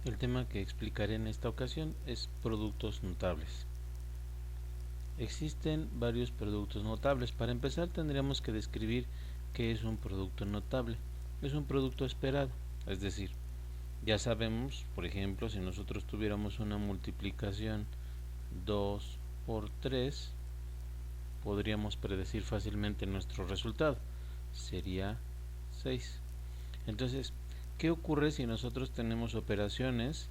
El tema que explicaré en esta ocasión es productos notables. Existen varios productos notables. Para empezar tendríamos que describir qué es un producto notable. Es un producto esperado, es decir, ya sabemos, por ejemplo, si nosotros tuviéramos una multiplicación 2 por 3, podríamos predecir fácilmente nuestro resultado. Sería 6. Entonces, ¿qué ocurre si nosotros tenemos operaciones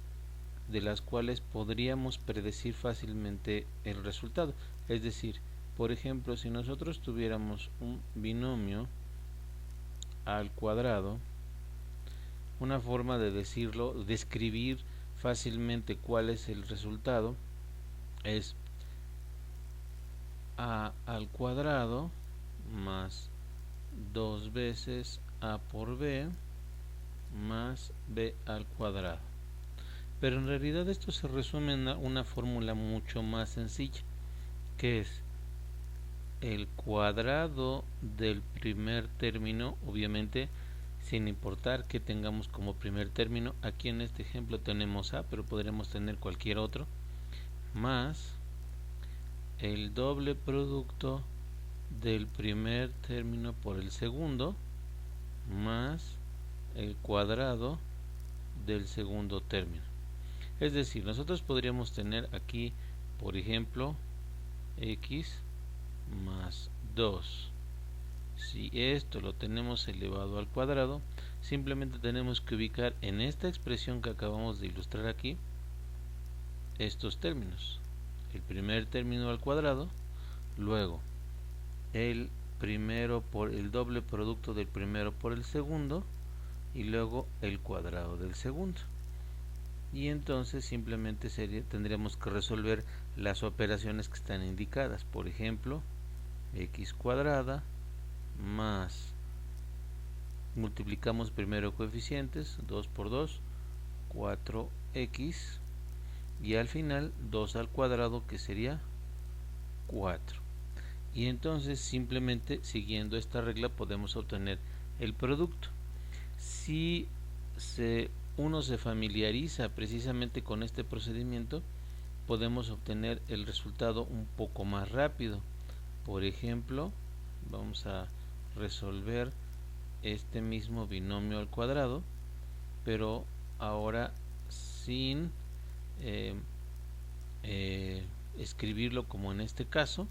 de las cuales podríamos predecir fácilmente el resultado? Es decir, por ejemplo, si nosotros tuviéramos un binomio al cuadrado, una forma de decirlo, describir fácilmente cuál es el resultado, es a al cuadrado más 2 veces a por b más b al cuadrado. Pero en realidad esto se resume en una fórmula mucho más sencilla, que es el cuadrado del primer término, obviamente sin importar que tengamos como primer término. Aquí en este ejemplo tenemos a, pero podremos tener cualquier otro, más el doble producto del primer término por el segundo, más el cuadrado del segundo término. Es decir, nosotros podríamos tener aquí, por ejemplo, x más 2. Si esto lo tenemos elevado al cuadrado, simplemente tenemos que ubicar en esta expresión que acabamos de ilustrar aquí estos términos: el primer término al cuadrado, luego el primero por el doble producto del primero por el segundo, y luego el cuadrado del segundo. Y entonces simplemente tendríamos que resolver las operaciones que están indicadas. Por ejemplo, x cuadrada más, multiplicamos primero coeficientes, 2 por 2, 4x, y al final 2 al cuadrado, que sería 4. Y entonces simplemente siguiendo esta regla podemos obtener el producto. Si uno se familiariza precisamente con este procedimiento, podemos obtener el resultado un poco más rápido. Por ejemplo, vamos a resolver este mismo binomio al cuadrado, pero ahora sin escribirlo como en este caso.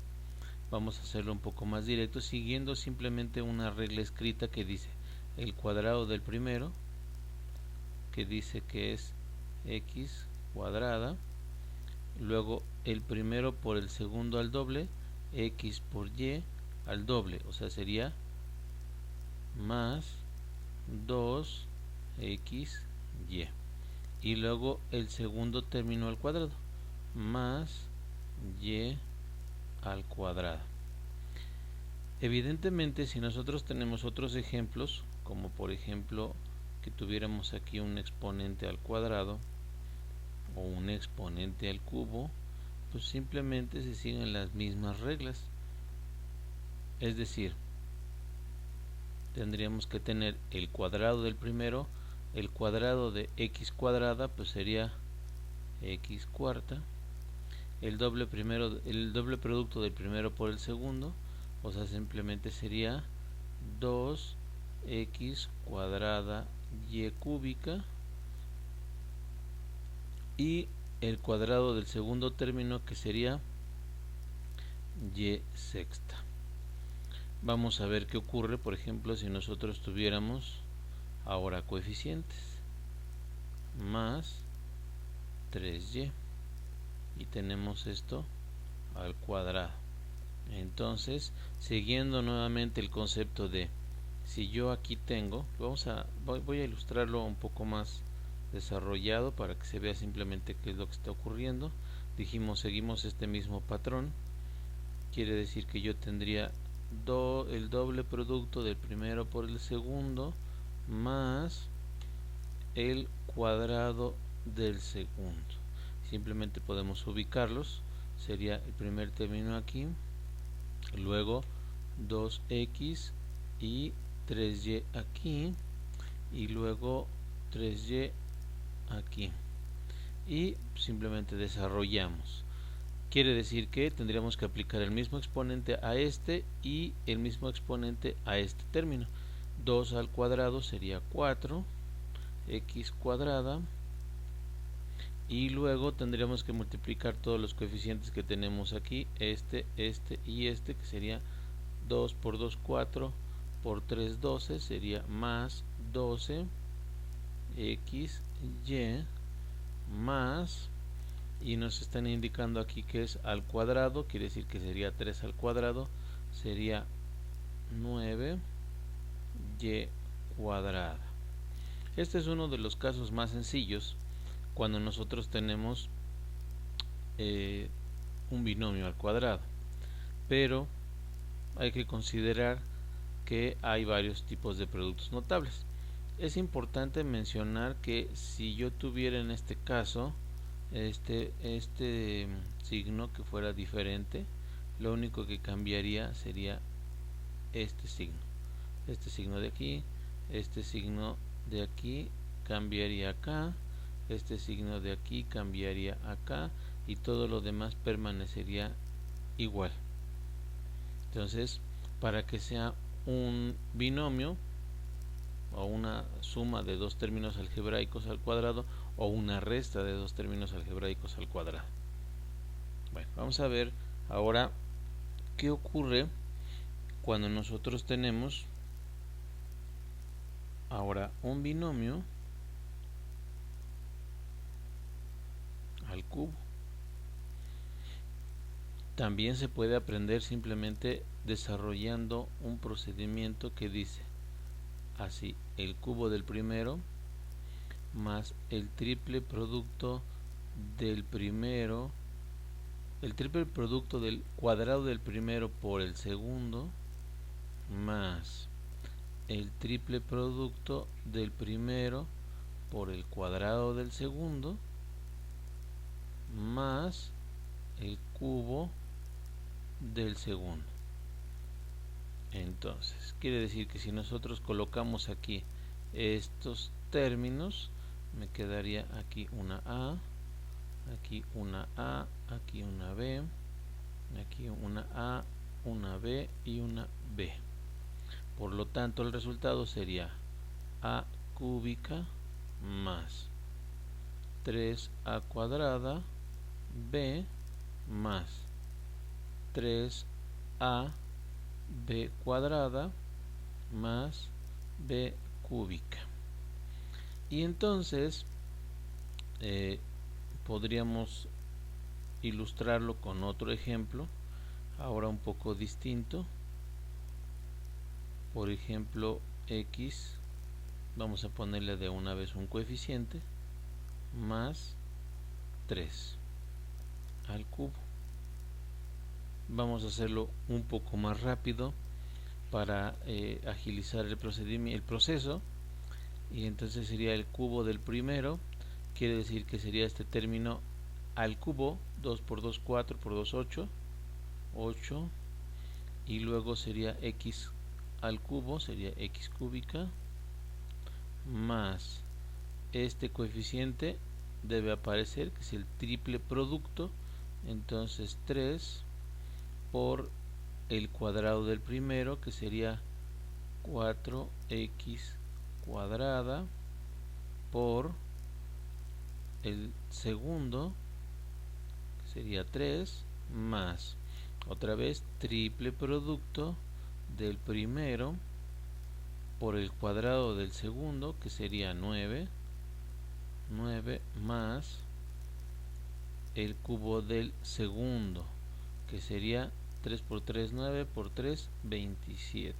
Vamos a hacerlo un poco más directo, siguiendo simplemente una regla escrita que dice el cuadrado del primero, que dice que es x cuadrada, luego el primero por el segundo al doble, x por y al doble, o sea sería más 2xy, y luego el segundo término al cuadrado, más y al cuadrado. Evidentemente, si nosotros tenemos otros ejemplos, como por ejemplo que tuviéramos aquí un exponente al cuadrado o un exponente al cubo, pues simplemente se siguen las mismas reglas. Es decir, tendríamos que tener el cuadrado del primero, el cuadrado de x cuadrada, pues sería x cuarta, el doble producto del primero por el segundo, o sea simplemente sería 2x cuadrada y cúbica, y el cuadrado del segundo término, que sería y sexta. Vamos a ver qué ocurre, por ejemplo, si nosotros tuviéramos ahora coeficientes, más 3y, y tenemos esto al cuadrado. Entonces, siguiendo nuevamente el concepto de, si yo aquí tengo, voy a ilustrarlo un poco más desarrollado para que se vea simplemente qué es lo que está ocurriendo. Dijimos, seguimos este mismo patrón, quiere decir que yo tendría el doble producto del primero por el segundo más el cuadrado del segundo. Simplemente podemos ubicarlos, sería el primer término aquí, luego 2x y 3y aquí, y luego 3y aquí. y simplemente desarrollamos. Quiere decir que tendríamos que aplicar el mismo exponente a este y el mismo exponente a este término. 2 al cuadrado sería 4 x cuadrada, y luego tendríamos que multiplicar todos los coeficientes que tenemos aquí, este y este, que sería 2 por 2 4, por 3 12, sería más 12 x y más, y nos están indicando aquí que es al cuadrado, quiere decir que sería 3 al cuadrado, sería 9 y cuadrada. Este es uno de los casos más sencillos cuando nosotros tenemos un binomio al cuadrado, pero hay que considerar que hay varios tipos de productos notables. Es importante mencionar que si yo tuviera en este caso este signo que fuera diferente, lo único que cambiaría sería este signo de aquí, este signo de aquí cambiaría acá, este signo de aquí cambiaría acá, y todo lo demás permanecería igual. Entonces, para que sea un binomio o una suma de dos términos algebraicos al cuadrado, o una resta de dos términos algebraicos al cuadrado. Bueno, vamos a ver ahora qué ocurre cuando nosotros tenemos ahora un binomio al cubo. También se puede aprender simplemente desarrollando un procedimiento que dice así: el cubo del primero más el triple producto del primero, el triple producto del cuadrado del primero por el segundo, más el triple producto del primero por el cuadrado del segundo, más el cubo del segundo. Entonces, quiere decir que si nosotros colocamos aquí estos términos, me quedaría aquí una A, aquí una A, aquí una B, aquí una A, una B y una B. Por lo tanto, el resultado sería A cúbica más 3A cuadrada B más 3A B cuadrada más B cúbica. Y entonces podríamos ilustrarlo con otro ejemplo, ahora un poco distinto. Por ejemplo, x, vamos a ponerle de una vez un coeficiente, más 3 al cubo. Vamos a hacerlo un poco más rápido para agilizar el proceso, y entonces sería el cubo del primero, quiere decir que sería este término al cubo, 2 por 2 4, por 2 8, 8, y luego sería x al cubo, sería x cúbica, más este coeficiente debe aparecer, que es el triple producto, entonces 3 por el cuadrado del primero, que sería 4x cuadrada, por el segundo, que sería 3, más otra vez triple producto del primero por el cuadrado del segundo, que sería 9, más el cubo del segundo, que sería 3 por 3, 9, por 3, 27.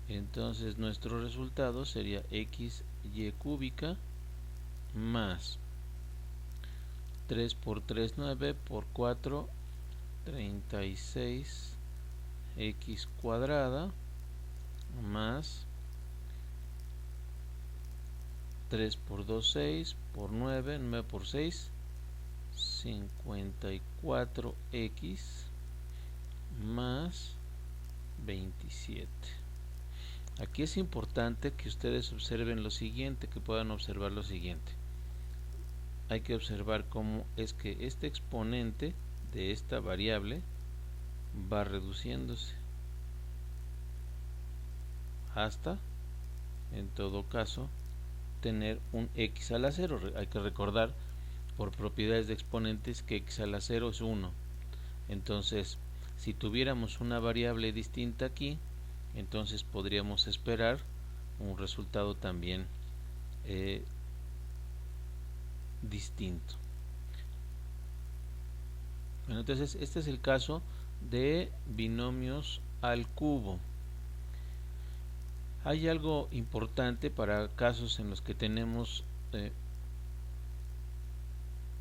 Entonces nuestro resultado sería xy cúbica más 3 por 3, 9, por 4, 36 x cuadrada, más 3 por 2, 6, por 9, 9 por 6, 54x más 27. Aquí es importante que ustedes observen lo siguiente, que puedan observar lo siguiente. Hay que observar cómo es que este exponente de esta variable va reduciéndose hasta, en todo caso, tener un x a la 0. Hay que recordar por propiedades de exponentes que x a la 0 es 1. Entonces, si tuviéramos una variable distinta aquí, entonces podríamos esperar un resultado también distinto. Bueno, entonces este es el caso de binomios al cubo. Hay algo importante para casos en los que tenemos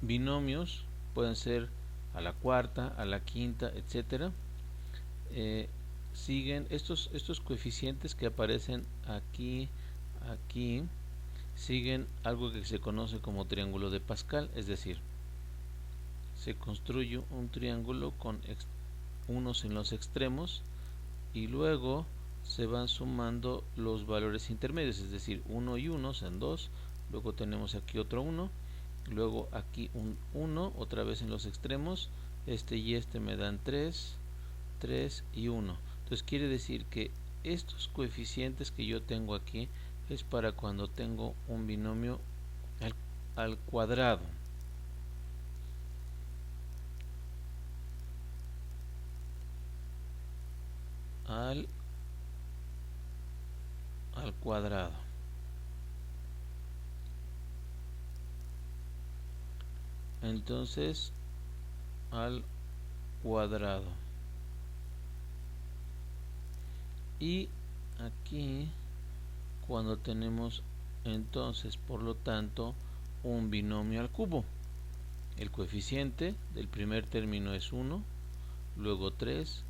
binomios, pueden ser a la cuarta, a la quinta, etcétera. Siguen estos coeficientes que aparecen aquí, siguen algo que se conoce como triángulo de Pascal, es decir, se construye un triángulo con unos en los extremos y luego se van sumando los valores intermedios, es decir, 1 y 1 son 2, luego tenemos aquí otro 1, luego aquí un 1, otra vez en los extremos, este y este me dan 3, 3 y 1. Entonces quiere decir que estos coeficientes que yo tengo aquí es para cuando tengo un binomio al cuadrado. Al cuadrado. Entonces, al cuadrado. Y aquí, cuando tenemos entonces, por lo tanto, un binomio al cubo. El coeficiente del primer término es 1, luego 3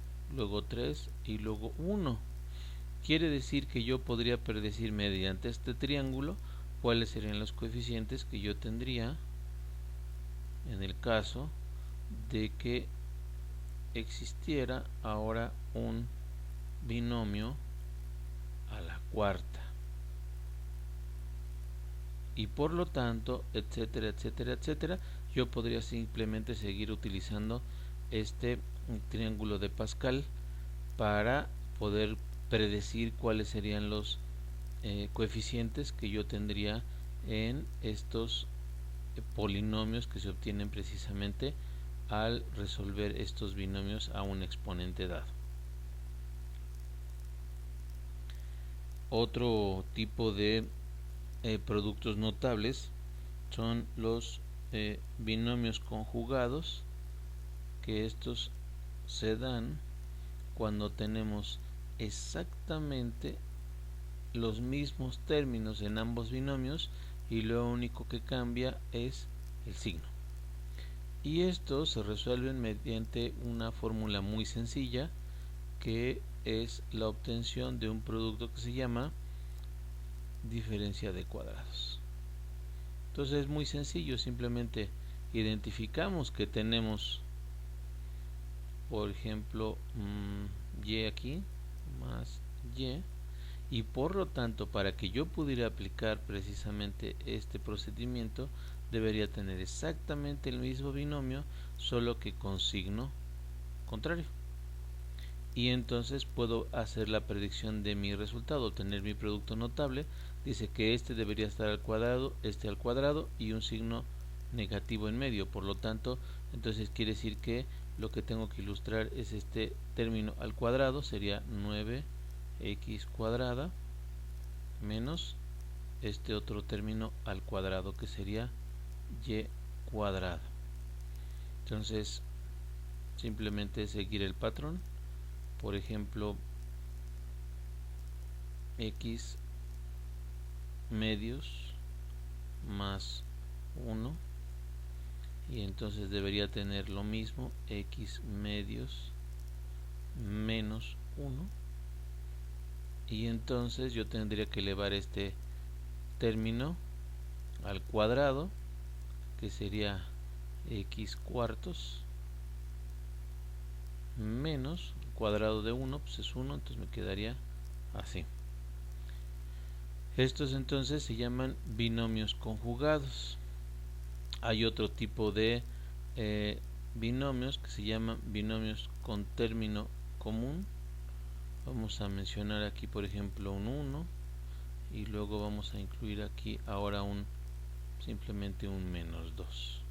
y luego 1. Quiere decir que yo podría predecir mediante este triángulo cuáles serían los coeficientes que yo tendría en el caso de que existiera ahora un binomio a la cuarta. Y por lo tanto, etcétera, etcétera, etcétera, yo podría simplemente seguir utilizando este triángulo de Pascal para poder predecir cuáles serían los coeficientes que yo tendría en estos polinomios que se obtienen precisamente al resolver estos binomios a un exponente dado. Otro tipo de productos notables son los binomios conjugados, que estos se dan cuando tenemos exactamente los mismos términos en ambos binomios y lo único que cambia es el signo. Y esto se resuelve mediante una fórmula muy sencilla, que es la obtención de un producto que se llama diferencia de cuadrados. Entonces es muy sencillo, simplemente identificamos que tenemos, por ejemplo, y aquí más y por lo tanto, para que yo pudiera aplicar precisamente este procedimiento, debería tener exactamente el mismo binomio, solo que con signo contrario. Y entonces puedo hacer la predicción de mi resultado, obtener mi producto notable. Dice que este debería estar al cuadrado, este al cuadrado y un signo negativo en medio. Por lo tanto, entonces quiere decir que lo que tengo que ilustrar es este término al cuadrado, sería 9x cuadrada menos este otro término al cuadrado, que sería y cuadrada. Entonces simplemente seguir el patrón, por ejemplo, x medios más 1, y entonces debería tener lo mismo, x medios menos 1, y entonces yo tendría que elevar este término al cuadrado, que sería x cuartos menos el cuadrado de 1, pues es 1, entonces me quedaría así. Estos entonces se llaman binomios conjugados. Hay otro tipo de binomios que se llaman binomios con término común. Vamos a mencionar aquí por ejemplo un 1 y luego vamos a incluir aquí ahora simplemente un menos 2.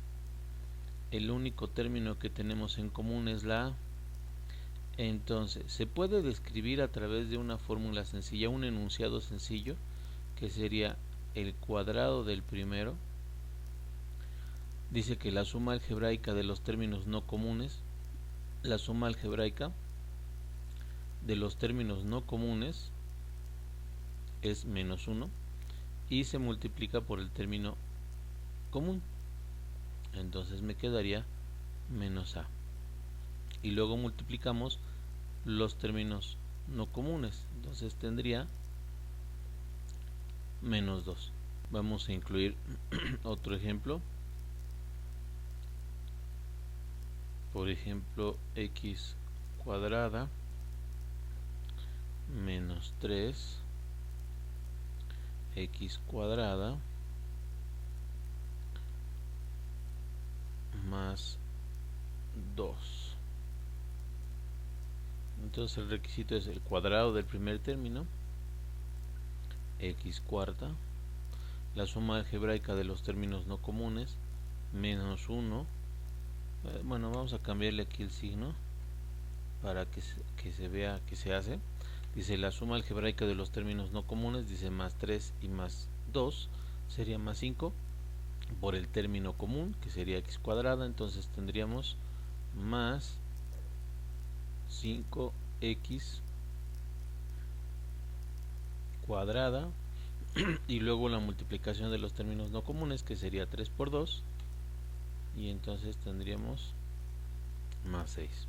El único término que tenemos en común es la A. Entonces se puede describir a través de una fórmula sencilla, un enunciado sencillo, que sería el cuadrado del primero. Dice que la suma algebraica de los términos no comunes, la suma algebraica de los términos no comunes es menos 1 y se multiplica por el término común. Entonces me quedaría menos A. Y luego multiplicamos los términos no comunes. Entonces tendría menos 2. Vamos a incluir otro ejemplo. Por ejemplo, x cuadrada menos 3 x cuadrada más 2. Entonces el requisito es el cuadrado del primer término, x cuarta, la suma algebraica de los términos no comunes, menos 1. Bueno, vamos a cambiarle aquí el signo para que se vea que se hace. Dice la suma algebraica de los términos no comunes, dice más 3 y más 2 sería más 5 por el término común que sería x cuadrada. Entonces tendríamos más 5x cuadrada y luego la multiplicación de los términos no comunes que sería 3 por 2 y entonces tendríamos más 6.